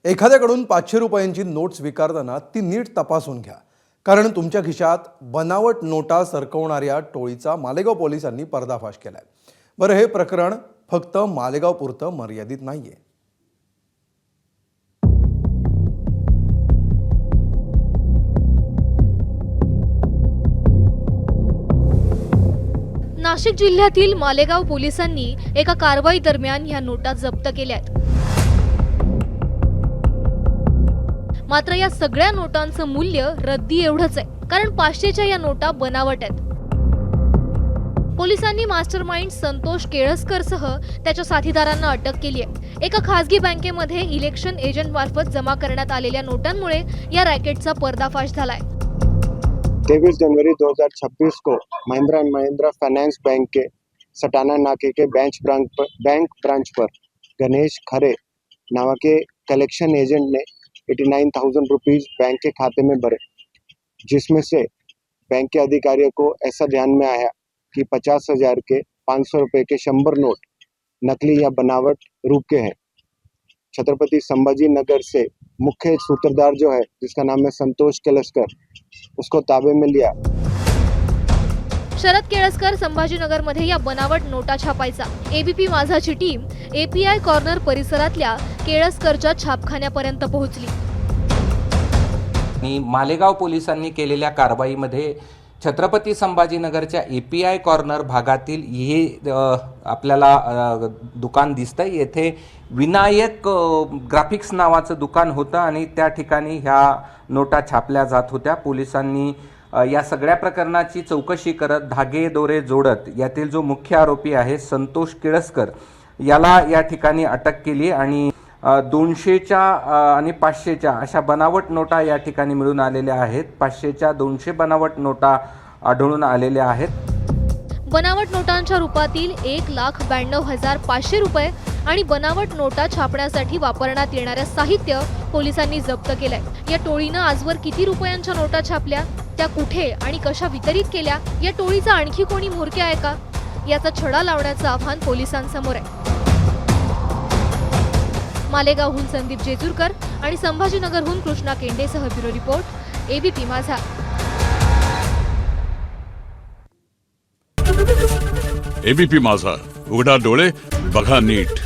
एखाद्याकडून 500 रुपयांची नोट स्वीकारताना ती नीट तपासून घ्या, कारण तुमच्या खिशात बनावट नोटा सरकवणाऱ्या टोळीचा मालेगाव पोलिसांनी पर्दाफाश केलाय। बरं, हे प्रकरण फक्त मालेगाव पुरतं मर्यादित नाहीये। नाशिक जिल्ह्यातील मालेगाव पोलिसांनी एका कारवाई दरम्यान ह्या नोटा जप्त केल्यात। मात्र या सगळ्या नोटांचं मूल्य रद्दी एवढंच आहे, कारण 500च्या या नोटा बनावट आहेत। पोलिसांनी मास्टरमाइंड संतोष केळसकरसह त्याच्या साथीदारांना अटक केली आहे। एका खासगी बँकेमध्ये इलेक्शन एजंट मार्फत जमा करण्यात आलेल्या नोटांमुळे या रॅकेटचा पर्दाफाश झालाय। 23 जनवरी 2026 को Mahindra and Mahindra finance bank के सटाना नाके के बैंक ब्रांच पर गणेश खरे नाम के कलेक्शन एजेंट ने 89,000 रुपीज बैंक के खाते में भरे, जिसमें से बैंक के अधिकारियों को ऐसा ध्यान में आया कि 50,000 के 500 रुपए के 100 नोट नकली या बनावट रूप के हैं। छत्रपति संभाजी नगर से मुख्य सूत्रधार जो है, जिसका नाम है संतोष केळसकर, उसको ताबे में लिया। शरद केळसकर संभाजीनगर मध्ये या बनावट नोटा छापायचा। एबीपी माझाची टीम एपीआय कॉर्नर परिसरातल्या केळसकरच्या छापखान्यापर्यंत पोहोचली। मालेगाव पोलिसांनी केलेल्या कारवाईमध्ये छत्रपती संभाजीनगरच्या एपीआय कॉर्नर भागातील हे आपल्याला दुकान दिसतंय। येथे विनायक ग्राफिक्स नावाचं दुकान होतं आणि त्या ठिकाणी ह्या नोटा छापल्या जात होत्या। पोलिसांनी या सगळ्या प्रकरणाची चौकशी करत धागे दोरे जोडत यातील जो मुख्य आरोपी आहे संतोष केळसकर याला या ठिकाणी अटक केली आणि 200च्या आणि 500च्या अशा बनावट नोटा या ठिकाणी मिळून आलेल्या आहेत। 500च्या 200 बनावट नोटा आढळून आलेल्या आहेत। बनावट नोटांच्या रूपातील 1,92,500 रुपये आणि बनावट नोटा छापण्यासाठी वापरण्यात येणाऱ्या साहित्य पोलिसांनी जप्त केलंय। या टोळीनं आजवर किती रुपयांच्या नोटा छापल्या, त्या कुठे आणि कशा वितरित केल्या, या टोळीचा आणखी कोणी म्होरक्या आहे का, याचा छडा लावण्याचं आव्हान पोलिसांसमोर आहे। मालेगावहून संदीप जेजूरकर आणि संभाजीनगरहून कृष्णा केंडेसह ब्युरो रिपोर्ट, एबीपी माझा। एबीपी माझा, उघडा डोळे बघा नीट।